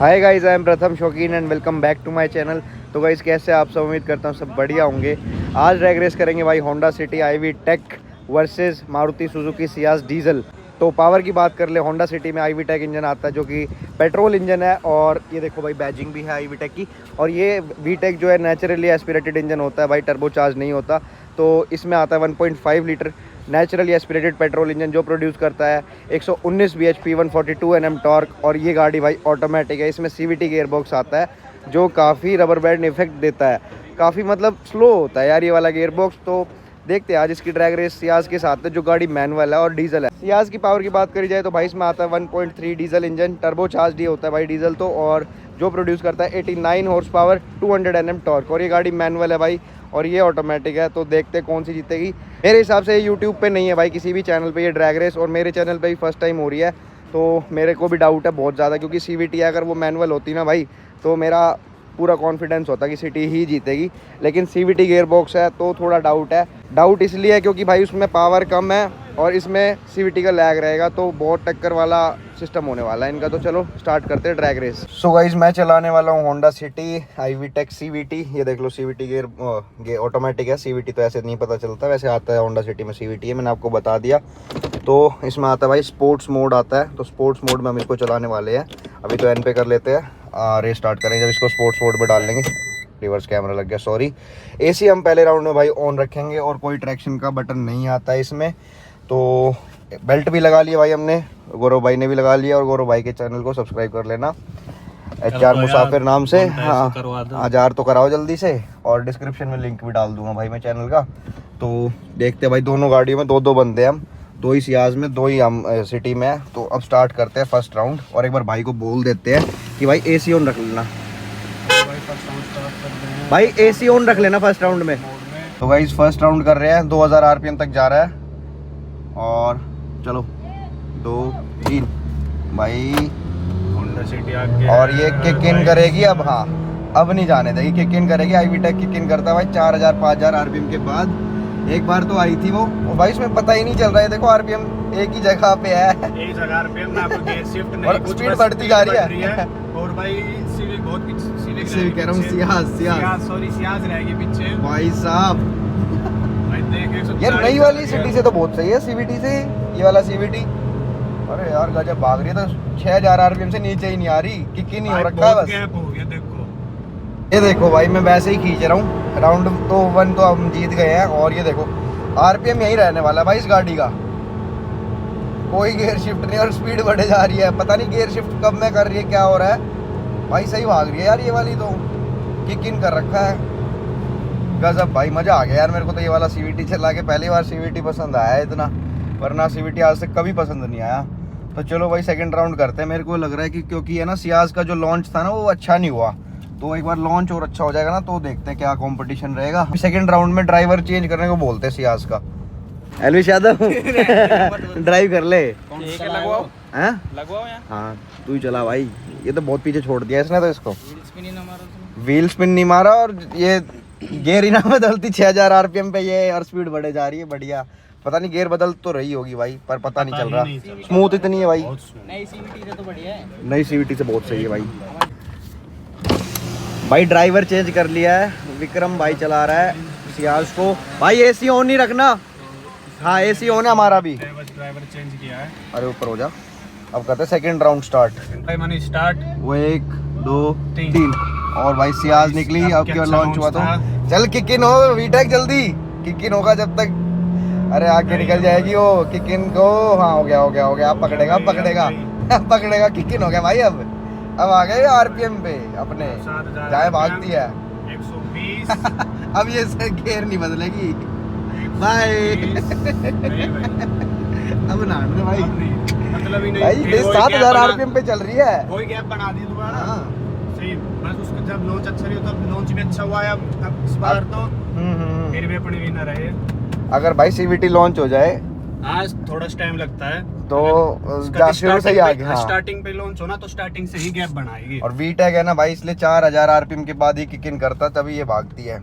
Hi guys, I am Pratham Shaukeen and welcome back to my channel. तो guys कैसे आप सब, उम्मीद करता हूँ सब बढ़िया होंगे। आज ड्रैग रेस करेंगे भाई Honda City iVTEC versus Maruti Suzuki Ciaz diesel. तो पावर की बात कर ले, होंडा सिटी में आईवी टेक इंजन आता है जो कि पेट्रोल इंजन है, और ये देखो भाई बैजिंग भी है आईवी टेक की। और ये वी टेक जो है नेचुरली एस्पिरेटेड इंजन होता है भाई, टर्बो चार्ज नहीं होता। तो इसमें आता है 1.5 litre naturally aspirated petrol engine जो प्रोड्यूस करता है 119 bhp 142 Nm टॉर्क। और ये गाड़ी भाई ऑटोमेटिक है, इसमें CVT गियर बॉक्स आता है जो काफ़ी रबर बैंड इफेक्ट देता है, काफ़ी मतलब स्लो होता है यार ये वाला गियर बॉक्स। तो देखते हैं आज इसकी ड्रैग रेस सियाज के साथ है जो गाड़ी मैनुअल है और डीजल है। सियाज की पावर की बात करी जाए तो भाई इसमें आता है 1.3 डीजल इंजन, टर्बो चार्ज ही होता है भाई डीजल तो, और जो प्रोड्यूस करता है 89 हॉर्स पावर 200 Nm टॉर्क। और ये गाड़ी मैनुअल है भाई और ये ऑटोमेटिक है। तो देखते हैं कौन सी जीतेगी। मेरे हिसाब से यूट्यूब पे नहीं है भाई किसी भी चैनल पे ये ड्रैग रेस, और मेरे चैनल पे भी फर्स्ट टाइम हो रही है। तो मेरे को भी डाउट है बहुत ज़्यादा, क्योंकि CVT अगर वो मैनुअल होती ना भाई तो मेरा पूरा कॉन्फिडेंस होता कि सिटी ही जीतेगी। लेकिन CVT गियर बॉक्स है तो थोड़ा डाउट है। डाउट इसलिए है क्योंकि भाई उसमें पावर कम है और इसमें CVT का लैग रहेगा, तो बहुत टक्कर वाला सिस्टम होने वाला है इनका। तो चलो स्टार्ट करते हैं ड्रैग रेस। सो गाइस मैं चलाने वाला हूँ Honda City iVTEC CVT। ये देख लो CVT गियर ऑटोमेटिक है, CVT तो ऐसे नहीं पता चलता, वैसे आता है होंडा सिटी में CVT है, मैंने आपको बता दिया। तो इसमें आता है भाई स्पोर्ट्स मोड आता है, तो स्पोर्ट्स मोड में हम इसको चलाने वाले हैं। अभी तो N पे कर लेते हैं, रेस स्टार्ट करेंगे जब इसको स्पोर्ट्स मोड में डाल लेंगे। रिवर्स कैमरा लग गया, सॉरी। AC हम पहले राउंड में भाई ऑन रखेंगे और कोई ट्रैक्शन का बटन नहीं आता है इसमें। तो बेल्ट भी लगा लिया भाई हमने, गौरव भाई ने भी लगा लिया, और गौरव भाई के चैनल को सब्सक्राइब कर लेना HR मुसाफिर नाम से। हाँ, 1000 तो कराओ जल्दी से, और डिस्क्रिप्शन में लिंक भी डाल दूंगा भाई मैं चैनल का। तो देखते हैं भाई, दोनों गाड़ियों में दो बंदे हम, 2 ही सियाज में 2 ही हम सिटी में। तो अब स्टार्ट करते हैं फर्स्ट राउंड, और एक बार भाई को बोल देते हैं कि भाई AC ऑन रख लेना, भाई AC ऑन रख लेना फर्स्ट राउंड में। तो गाइस फर्स्ट राउंड कर रहे हैं, 2000 RPM तक जा रहा है, और चलो 2 3 भाई होंडा सिटी आगे, और ये किक इन करेगी अब। हाँ अब नहीं जाने देगी, किक इन करेगी। आईवी टेक किक इन करता है भाई 4000 5000 RPM के बाद। एक बार तो आई थी वो, और भाई इसमें पता ही नहीं चल रहा है, देखो RPM एक ही जगह पे है, एक जगह RPM ना, कोई गियर शिफ्ट नहीं, और कुछ स्पीड बस बढ़ती जा रही है। और भाई सिविक बहुत सिविक कह रहा हूं, सियाज सॉरी सियाज रहेगी पीछे भाई साहब। भाई देख 140 यार नई वाली सिटी से तो बहुत सही है CVT से, ये वाला CVT। अरे यार गजब भाग रही है, तो 6000 RPM से नीचे ही नहीं आ रही, किक ही नहीं हो रखा है बस। गैप हो गया देखो, ये देखो भाई मैं वैसे ही खींच रहा हूँ। राउंड तो 1 तो हम जीत गए हैं, और ये देखो RPM यही रहने वाला है भाई इस गाड़ी का, कोई गियर शिफ्ट नहीं, और स्पीड बढ़े जा रही है। पता नहीं गियर शिफ्ट कब में कर रही है, क्या हो रहा है भाई। सही भाग रही है यार ये वाली, तो किक इन कर रखा है। गजब भाई, मजा आ गया यार मेरे को तो ये वाला CVT चला के। पहली बार CVT पसंद आया है इतना, वरना CVT आज तक कभी पसंद नहीं आया। तो चलो भाई सेकंड राउंड करते हैं। मेरे को लग रहा है कि क्योंकि है ना सियाज का जो लॉन्च था ना वो अच्छा नहीं हुआ, तो एक बार लॉन्च और अच्छा हो जाएगा ना तो देखते हैं क्या कंपटीशन रहेगा। सेकंड राउंड में ड्राइवर चेंज करने को बोलते हैं सियाज का। एलविश यादव ड्राइव कर ले, लगवाओ हैं? लगवाओ यार। हाँ तू ही चला भाई, ये तो बहुत पीछे छोड़ दिया इसने तो इसको। व्हील स्पिन नहीं मारा, और ये गियर ही ना बदलती 6000 RPM पे ये, और स्पीड बढ़े जा रही है। बढ़िया, पता नहीं गियर बदल तो रही होगी भाई, पर पता नहीं चल रहा। स्मूथ इतनी है भाई, नई CVT से तो बढ़िया है, नई CVT से बहुत सही है भाई। भाई ड्राइवर चेंज कर लिया है, विक्रम भाई चला रहा है सियाज को। भाई AC ऑन नहीं रखना। हाँ AC ऑन है हमारा भी, ड्राइवर चेंज किया है। अरे ऊपर हो जा। अब करते हैं सेकंड राउंड स्टार्ट। भाई मैंने स्टार्ट, वो 1 2 3, और भाई सियाज निकली। अब क्या लॉन्च हुआ तो चल किक इन हो वीटेक, जल्दी किक इन होगा जब तक। अरे आगे निकल जाएगी वो, किक इन को। हाँ हो गया हो गया हो गया, अब पकड़ेगा अब पकड़ेगा अब पकड़ेगा। किक इन हो गया भाई, अब आ गए RPM पे अपने, जाए भागती है 120 अब ये गियर नहीं बदलेगी भाई। अब ना भाई, मतलब ही नहीं भाई ये 7000 RPM पे चल रही है। कोई गैप बना दी दोबारा। हाँ। सही, बस उसका जब लॉन्च अच्छा नहीं होता, लॉन्च भी अच्छा हुआ है अब इस बार तो फिर भी अपने विनर है। अगर भाई CVT लॉन्च हो जाए आज थोड़ा टाइम लगता है तो शुरू से ही आ गया। स्टार्टिंग पे लॉन्च होना तो स्टार्टिंग से ही गैप बनाएगी। और वीटेक है ना भाई, इसलिए 4000 RPM के बाद ही किक इन करता, तभी ये भागती है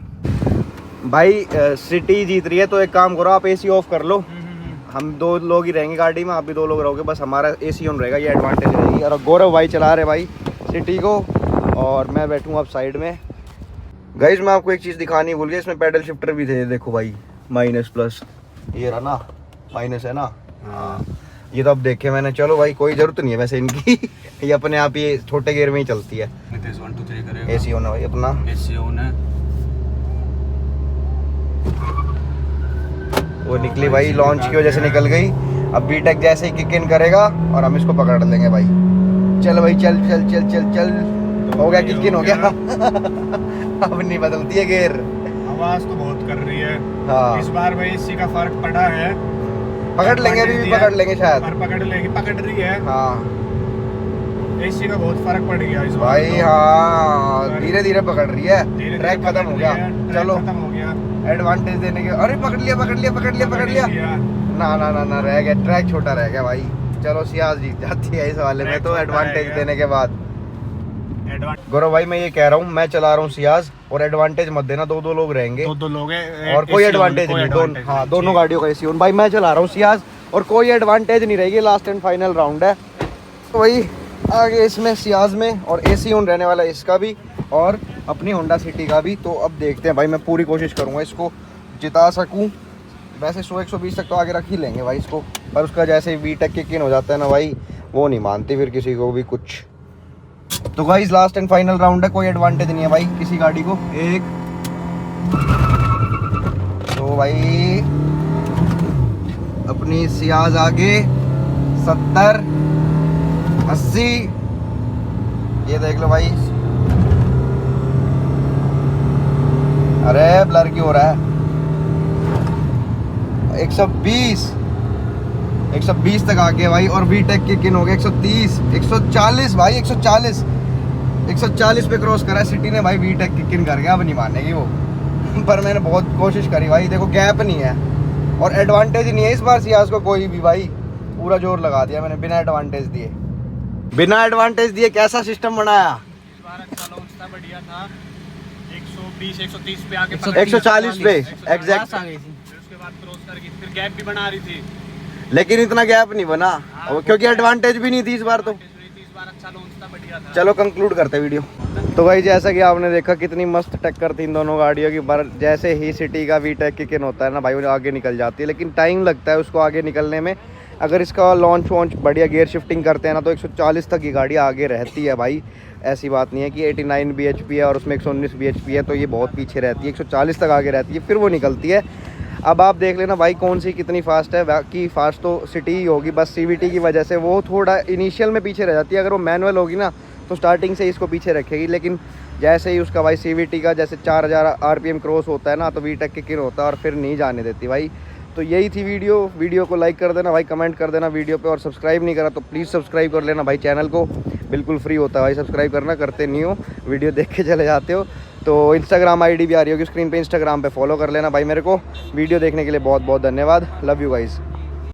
भाई। सिटी जीत रही है, तो एक काम करो आप AC ऑफ कर लो। हम 2 लोग ही रहेंगे गाड़ी में, आप भी 2 लोग रहोगे, बस हमारा AC ऑन रहेगा, ये एडवांटेज रहेगी। और गौरव भाई चला रहे भाई सिटी को और मैं बैठूँ अब साइड में। गाइस मैं आपको एक चीज़ दिखानी भूल गया, इसमें पैडल शिफ्टर भी थे, देखो भाई माइनस प्लस, ये रहा ना माइनस है ना। हाँ ये तो अब देखे मैंने। चलो भाई कोई ज़रूरत नहीं है वैसे इनकी ये अपने आप ही छोटे गियर में ही चलती है। AC ऑन है भाई अपना, AC ऑन है। वो निकली भाई लॉन्च की वजह से निकल गई। अब बीटेक जैसे ही किक इन करेगा और हम इसको पकड़ लेंगे भाई। चल भाई चल चल चल चल चल, हो गया किक इन हो गया अब नहीं बदलती है गियर। आवाज तो बहुत कर रही है। हाँ इस बार भाई इसी का फर्क पड़ा है। पकड़ लेंगे, अभी भी पकड़ लेंगे शायद। पर पकड़ लेगी, पकड़ रही है। हाँ इसी का बहुत फर्क पड़ गया इस बार भाई। तो। हाँ धीरे धीरे पकड़ रही है, धीरे-धीरे ट्रैक खत्म हो गया। चलो खत्म हो गया। एडवांटेज देने के, अरे पकड़ लिया पकड़ लिया पकड़ लिया पकड़ लिया। ना ना ना ना रह गया, ट्रैक छोटा रह गया भाई। चलो सियाज जीत जाती है इस वाले में तो एडवांटेज देने के बाद। गौरव भाई मैं ये कह रहा हूँ, मैं चला रहा हूँ सियाज और एडवांटेज मत देना, दो दो लोग रहेंगे, दो लोग हैं और कोई एडवांटेज नहीं। दोनों हाँ दोनों गाड़ियों का एसी ऑन। भाई मैं चला रहा हूँ सियाज और कोई एडवांटेज नहीं रहेगी, लास्ट एंड फाइनल राउंड है। तो वही आगे इसमें सियाज में और एसी ऑन रहने वाला इसका भी और अपनी होंडा सिटी का भी। तो अब देखते हैं भाई, मैं पूरी कोशिश करूँगा इसको जिता सकूँ। वैसे 100-120 तक तो आगे रख ही लेंगे भाई इसको, पर उसका जैसे ही बीटेक किक इन हो जाता है ना भाई, वो नहीं मानती फिर किसी को भी कुछ। तो guys last and final round है, कोई एडवांटेज नहीं है भाई किसी गाड़ी को। एक तो भाई अपनी सियाज आगे 70 80, ये देख लो भाई। अरे ब्लर क्यों हो रहा है। 120 तक आ गया भाई और बीटेक किक इन हो गया। 130 140 भाई 140 पे क्रॉस करा सिटी ने भाई, बीटेक किक इन कर गया। अब नहीं मानेगी वो पर मैंने बहुत कोशिश करी भाई। देखो गैप नहीं है और एडवांटेज नहीं है इस बार सियाज को कोई भी भाई, पूरा जोर लगा दिया मैंने बिना एडवांटेज दिए। बिना एडवांटेज दिए कैसा सिस्टम बनाया। इस बार अच्छा लॉन्च था, बढ़िया था। 120 130 पे आके 140 पे एग्जैक्ट, फिर उसके बाद क्रॉस करके फिर गैप भी बना रही थी, लेकिन इतना गैप नहीं बना क्योंकि एडवांटेज भी नहीं थी इस बार। तो इस बार अच्छा लॉन्च था, बढ़िया था। चलो कंक्लूड करते हैं वीडियो। तो भाई जैसा कि आपने देखा कितनी मस्त टक्कर थी इन दोनों गाड़ियों की। पर जैसे ही सिटी का वीटेक किक इन होता है ना भाई, वो आगे निकल जाती है, लेकिन टाइम लगता है उसको आगे निकलने में। अगर इसका लॉन्च वॉन्च बढ़िया गियर शिफ्टिंग करते हैं ना तो 140 तक की गाड़ी आगे रहती है भाई। ऐसी बात नहीं है कि 89 bhp है और उसमें 119 bhp है तो ये बहुत पीछे रहती है, 140 तक आगे रहती है, फिर वो निकलती है। अब आप देख लेना भाई कौन सी कितनी फास्ट है। बाकी फास्ट तो सिटी ही होगी, बस CVT की वजह से वो थोड़ा इनिशियल में पीछे रह जाती है। अगर वो मैनुअल होगी ना तो स्टार्टिंग से इसको पीछे रखेगी, लेकिन जैसे ही उसका भाई CVT का जैसे 4000 RPM क्रॉस होता है ना तो वीटेक किक इन होता है और फिर नहीं जाने देती भाई। तो यही थी वीडियो को लाइक कर देना भाई, कमेंट कर देना वीडियो पे, और सब्सक्राइब नहीं करा तो प्लीज़ सब्सक्राइब कर लेना भाई। चैनल को बिल्कुल फ्री होता है भाई सब्सक्राइब करना, करते नहीं हो, वीडियो देख के चले जाते हो। तो इंस्टाग्राम ID भी आ रही होगी स्क्रीन पे, इंस्टाग्राम पे फॉलो कर लेना भाई मेरे को। वीडियो देखने के लिए बहुत बहुत धन्यवाद। Love you guys.